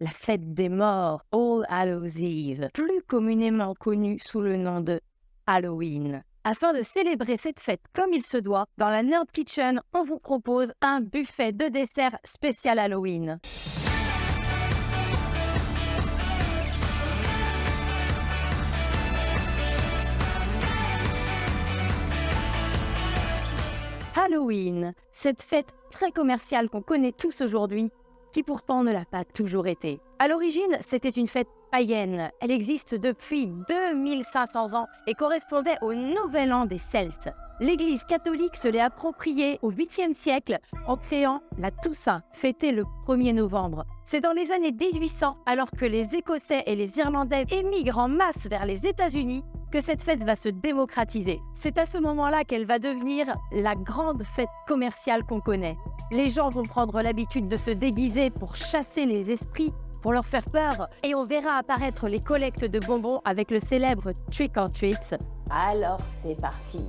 la fête des morts, All Hallows Eve, plus communément connue sous le nom de Halloween. Afin de célébrer cette fête comme il se doit, dans la Nerd Kitchen, on vous propose un buffet de dessert spécial Halloween. Halloween, cette fête très commerciale qu'on connaît tous aujourd'hui, qui pourtant ne l'a pas toujours été. À l'origine, c'était une fête païenne. Elle existe depuis 2500 ans et correspondait au Nouvel An des Celtes. L'Église catholique se l'est appropriée au 8e siècle en créant la Toussaint, fêtée le 1er novembre. C'est dans les années 1800, alors que les Écossais et les Irlandais émigrent en masse vers les États-Unis, que cette fête va se démocratiser. C'est à ce moment-là qu'elle va devenir la grande fête commerciale qu'on connaît. Les gens vont prendre l'habitude de se déguiser pour chasser les esprits, pour leur faire peur, et on verra apparaître les collectes de bonbons avec le célèbre Trick or Treat. Alors c'est parti.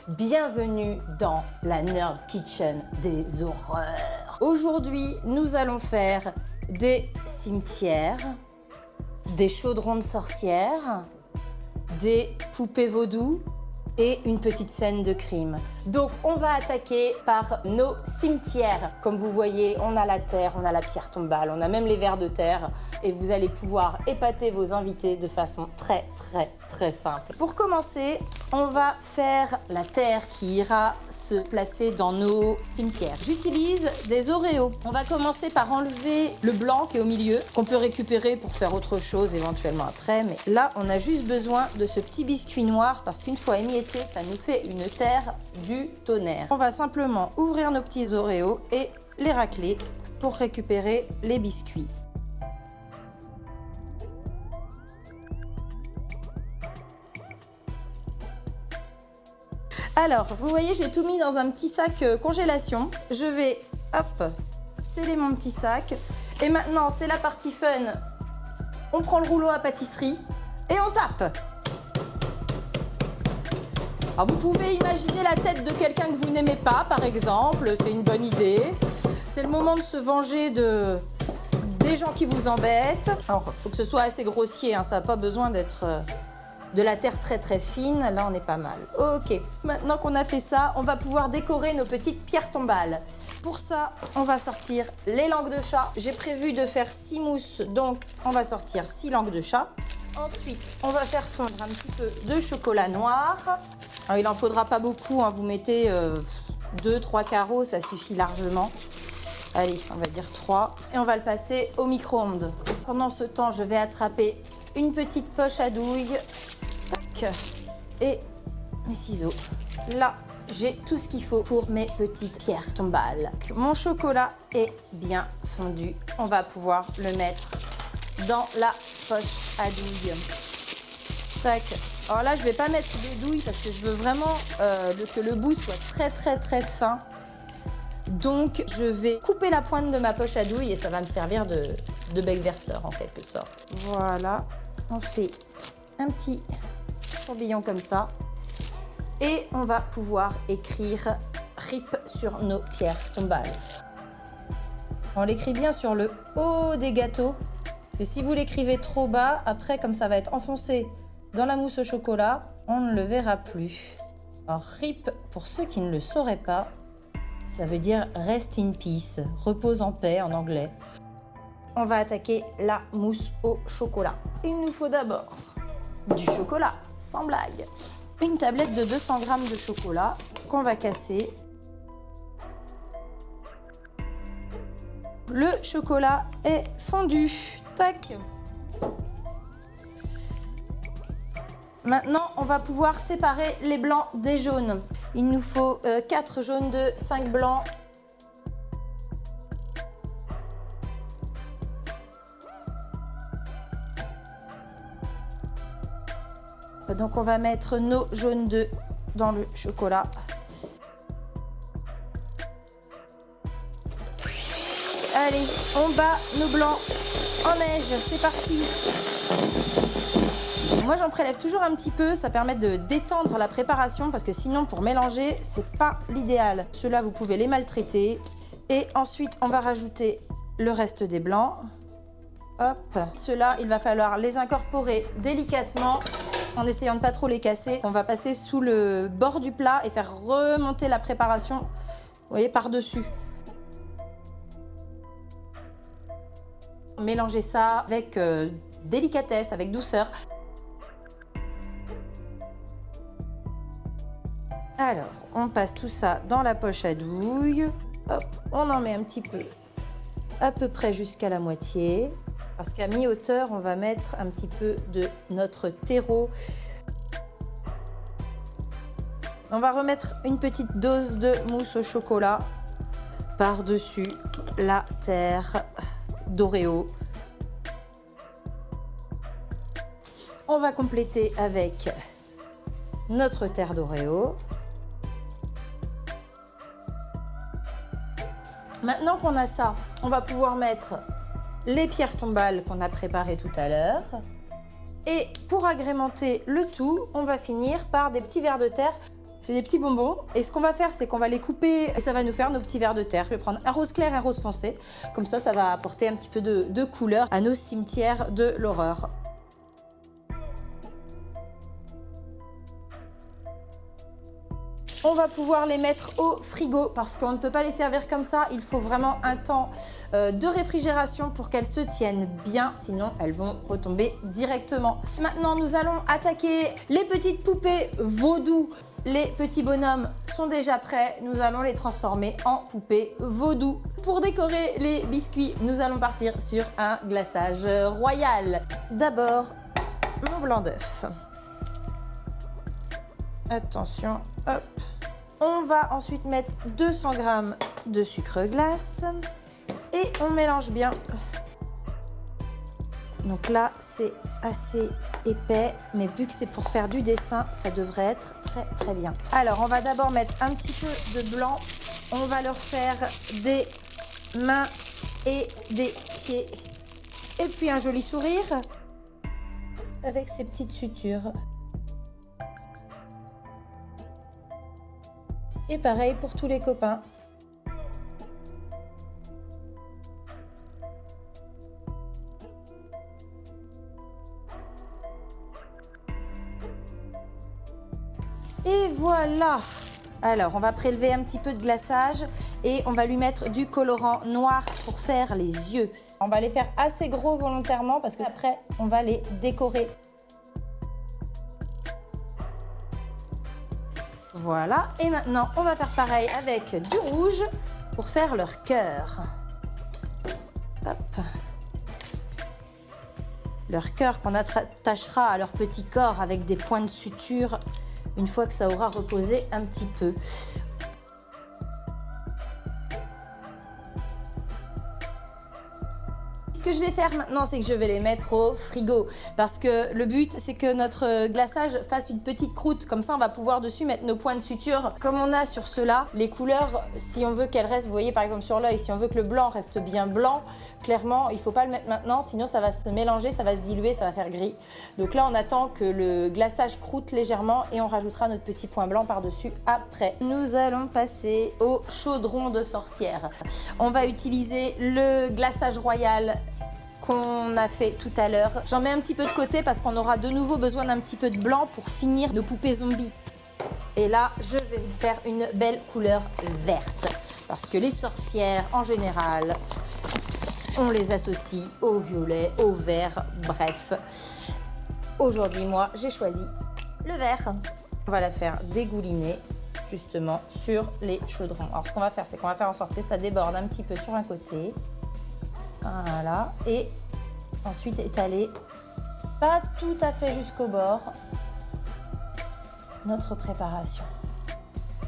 Bienvenue dans la Nerd Kitchen des horreurs. Aujourd'hui, nous allons faire des cimetières, des chaudrons de sorcières, des poupées vaudou et une petite scène de crime. Donc on va attaquer par nos cimetières. Comme vous voyez, on a la terre, on a la pierre tombale, on a même les vers de terre et vous allez pouvoir épater vos invités de façon très simple. Pour commencer, on va faire la terre qui ira se placer dans nos cimetières. J'utilise des Oreos. On va commencer par enlever le blanc qui est au milieu, qu'on peut récupérer pour faire autre chose éventuellement après. Mais là, on a juste besoin de ce petit biscuit noir parce qu'une fois émietté, ça nous fait une terre du tonnerre. On va simplement ouvrir nos petits Oreos et les racler pour récupérer les biscuits. Alors, vous voyez, j'ai tout mis dans un petit sac congélation. Je vais, hop, sceller mon petit sac. Et maintenant, c'est la partie fun. On prend le rouleau à pâtisserie et on tape. Alors, vous pouvez imaginer la tête de quelqu'un que vous n'aimez pas, par exemple. C'est une bonne idée. C'est le moment de se venger des gens qui vous embêtent. Alors, il faut que ce soit assez grossier, hein, ça n'a pas besoin d'être... de la terre très fine, là on est pas mal. Ok, maintenant qu'on a fait ça, on va pouvoir décorer nos petites pierres tombales. Pour ça, on va sortir les langues de chat. J'ai prévu de faire 6 mousses, donc on va sortir 6 langues de chat. Ensuite, on va faire fondre un petit peu de chocolat noir. Alors, il n'en faudra pas beaucoup, hein. Vous mettez 2-3 carreaux, ça suffit largement. Allez, on va dire 3. Et on va le passer au micro-ondes. Pendant ce temps, je vais attraper une petite poche à douille. Tac. Et mes ciseaux. Là, j'ai tout ce qu'il faut pour mes petites pierres tombales. Mon chocolat est bien fondu. On va pouvoir le mettre dans la poche à douille. Tac. Alors là, je ne vais pas mettre des douilles parce que je veux vraiment que le bout soit très fin. Donc, je vais couper la pointe de ma poche à douille et ça va me servir de bec verseur en quelque sorte. Voilà, on fait un petit tourbillon comme ça. Et on va pouvoir écrire RIP sur nos pierres tombales. On l'écrit bien sur le haut des gâteaux. Parce que si vous l'écrivez trop bas, après, comme ça va être enfoncé dans la mousse au chocolat, on ne le verra plus. Alors, RIP, pour ceux qui ne le sauraient pas, ça veut dire rest in peace, repose en paix en anglais. On va attaquer la mousse au chocolat. Il nous faut d'abord du chocolat, sans blague. Une tablette de 200 g de chocolat qu'on va casser. Le chocolat est fondu. Tac. Maintenant, on va pouvoir séparer les blancs des jaunes. Il nous faut 4 jaunes d'œufs, 5 blancs. Donc on va mettre nos jaunes d'œufs dans le chocolat. Allez, on bat nos blancs en neige, c'est parti. Moi j'en prélève toujours un petit peu, ça permet de détendre la préparation parce que sinon pour mélanger, c'est pas l'idéal. Ceux-là vous pouvez les maltraiter. Et ensuite on va rajouter le reste des blancs. Hop, ceux-là, il va falloir les incorporer délicatement en essayant de pas trop les casser. On va passer sous le bord du plat et faire remonter la préparation, vous voyez, par-dessus. Mélangez ça avec délicatesse, avec douceur. Alors, on passe tout ça dans la poche à douille. Hop, on en met un petit peu, à peu près jusqu'à la moitié. Parce qu'à mi-hauteur, on va mettre un petit peu de notre terreau. On va remettre une petite dose de mousse au chocolat par-dessus la terre d'Oreo. On va compléter avec notre terre d'Oreo. Maintenant qu'on a ça, on va pouvoir mettre les pierres tombales qu'on a préparées tout à l'heure. Et pour agrémenter le tout, on va finir par des petits vers de terre. C'est des petits bonbons. Et ce qu'on va faire, c'est qu'on va les couper et ça va nous faire nos petits vers de terre. Je vais prendre un rose clair et un rose foncé. Comme ça va apporter un petit peu de couleur à nos cimetières de l'horreur. On va pouvoir les mettre au frigo parce qu'on ne peut pas les servir comme ça. Il faut vraiment un temps de réfrigération pour qu'elles se tiennent bien, sinon elles vont retomber directement. Maintenant, nous allons attaquer les petites poupées vaudou. Les petits bonhommes sont déjà prêts. Nous allons les transformer en poupées vaudou. Pour décorer les biscuits, nous allons partir sur un glaçage royal. D'abord, mon blanc d'œuf. Attention, hop. On va ensuite mettre 200 g de sucre glace et on mélange bien. Donc là, c'est assez épais, mais vu que c'est pour faire du dessin, ça devrait être très très bien. Alors, on va d'abord mettre un petit peu de blanc. On va leur faire des mains et des pieds. Et puis un joli sourire avec ces petites sutures. Et pareil pour tous les copains. Et voilà! Alors, on va prélever un petit peu de glaçage et on va lui mettre du colorant noir pour faire les yeux. On va les faire assez gros volontairement parce qu'après, on va les décorer. Voilà, et maintenant on va faire pareil avec du rouge pour faire leur cœur. Hop. Leur cœur qu'on attachera à leur petit corps avec des points de suture une fois que ça aura reposé un petit peu. Ce que je vais faire maintenant, c'est que je vais les mettre au frigo parce que le but, c'est que notre glaçage fasse une petite croûte. Comme ça, on va pouvoir dessus mettre nos points de suture. Comme on a sur ceux-là, les couleurs, si on veut qu'elles restent, vous voyez par exemple sur l'œil, si on veut que le blanc reste bien blanc, clairement, il ne faut pas le mettre maintenant, sinon ça va se mélanger, ça va se diluer, ça va faire gris. Donc là, on attend que le glaçage croûte légèrement et on rajoutera notre petit point blanc par-dessus après. Nous allons passer au chaudron de sorcière. On va utiliser le glaçage royal qu'on a fait tout à l'heure. J'en mets un petit peu de côté parce qu'on aura de nouveau besoin d'un petit peu de blanc pour finir nos poupées zombies. Et là, je vais faire une belle couleur verte parce que les sorcières, en général, on les associe au violet, au vert, bref. Aujourd'hui, moi, j'ai choisi le vert. On va la faire dégouliner justement sur les chaudrons. Alors, ce qu'on va faire, c'est qu'on va faire en sorte que ça déborde un petit peu sur un côté. Voilà, et ensuite étaler, pas tout à fait jusqu'au bord, notre préparation.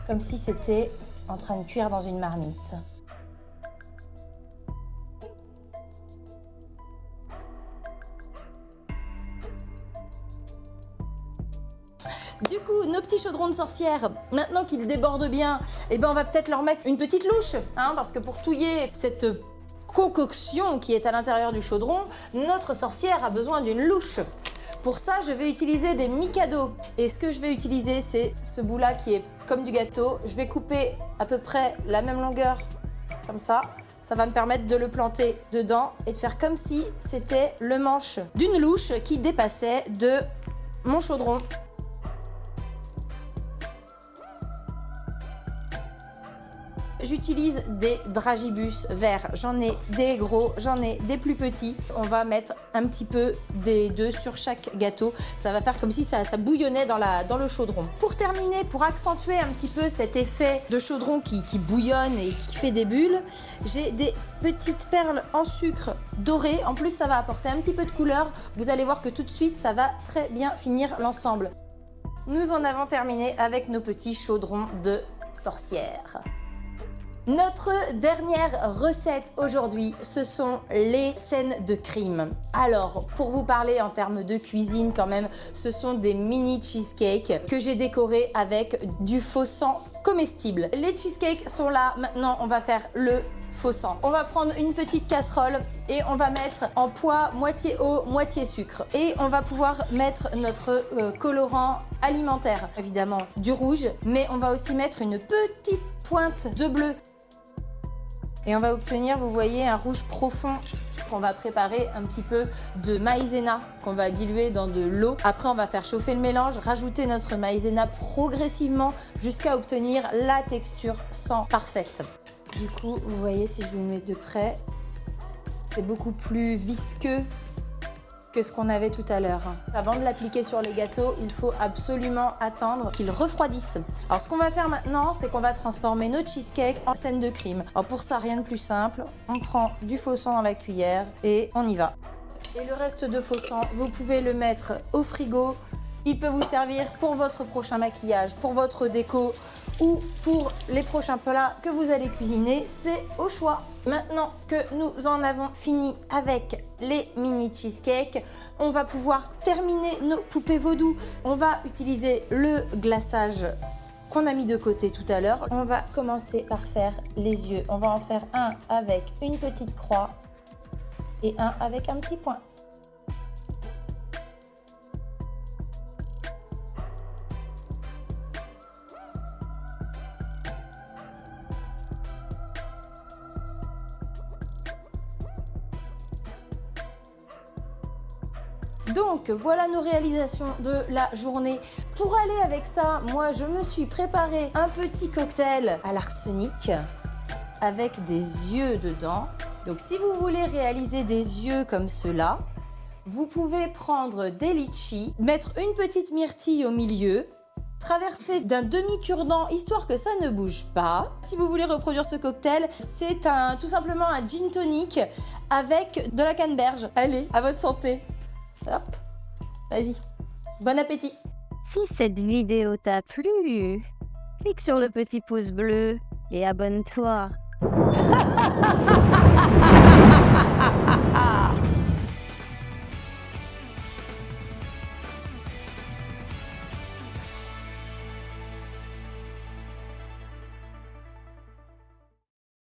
Comme si c'était en train de cuire dans une marmite. Du coup, nos petits chaudrons de sorcière, maintenant qu'ils débordent bien, eh ben on va peut-être leur mettre une petite louche, hein, parce que pour touiller cette concoction qui est à l'intérieur du chaudron, notre sorcière a besoin d'une louche. Pour ça, je vais utiliser des Mikado. Et ce que je vais utiliser, c'est ce bout-là qui est comme du gâteau. Je vais couper à peu près la même longueur, comme ça. Ça Ça va me permettre de le planter dedans et de faire comme si c'était le manche d'une louche qui dépassait de mon chaudron. J'utilise des dragibus verts. J'en ai des gros, j'en ai des plus petits. On va mettre un petit peu des deux sur chaque gâteau. Ça va faire comme si ça bouillonnait dans le chaudron. Pour terminer, pour accentuer un petit peu cet effet de chaudron qui bouillonne et qui fait des bulles, j'ai des petites perles en sucre doré. En plus, ça va apporter un petit peu de couleur. Vous allez voir que tout de suite, ça va très bien finir l'ensemble. Nous en avons terminé avec nos petits chaudrons de sorcière. Notre dernière recette aujourd'hui, ce sont les scènes de crime. Alors, pour vous parler en termes de cuisine quand même, ce sont des mini cheesecakes que j'ai décorés avec du faux sang comestible. Les cheesecakes sont là, maintenant on va faire le faux sang. On va prendre une petite casserole et on va mettre en poids moitié eau, moitié sucre. Et on va pouvoir mettre notre colorant alimentaire, évidemment du rouge, mais on va aussi mettre une petite pointe de bleu. Et on va obtenir, vous voyez, un rouge profond. On va préparer un petit peu de maïzena qu'on va diluer dans de l'eau. Après, on va faire chauffer le mélange, rajouter notre maïzena progressivement jusqu'à obtenir la texture sang parfaite. Du coup, vous voyez, si je vous le mets de près, c'est beaucoup plus visqueux que ce qu'on avait tout à l'heure. Avant de l'appliquer sur les gâteaux, il faut absolument attendre qu'il refroidisse. Alors ce qu'on va faire maintenant, c'est qu'on va transformer nos cheesecakes en scène de crime. Alors pour ça, rien de plus simple. On prend du faux sang dans la cuillère et on y va. Et le reste de faux sang, vous pouvez le mettre au frigo. Il peut vous servir pour votre prochain maquillage, pour votre déco ou pour les prochains plats que vous allez cuisiner, c'est au choix. Maintenant que nous en avons fini avec les mini cheesecakes, on va pouvoir terminer nos poupées vaudou. On va utiliser le glaçage qu'on a mis de côté tout à l'heure. On va commencer par faire les yeux. On va en faire un avec une petite croix et un avec un petit point. Donc voilà nos réalisations de la journée. Pour aller avec ça, moi je me suis préparé un petit cocktail à l'arsenic avec des yeux dedans. Donc si vous voulez réaliser des yeux comme ceux-là, vous pouvez prendre des litchis, mettre une petite myrtille au milieu, traverser d'un demi-cure-dent histoire que ça ne bouge pas. Si vous voulez reproduire ce cocktail, c'est tout simplement un gin tonic avec de la canneberge. Allez, à votre santé. Hop, vas-y, bon appétit. Si cette vidéo t'a plu, clique sur le petit pouce bleu et abonne-toi.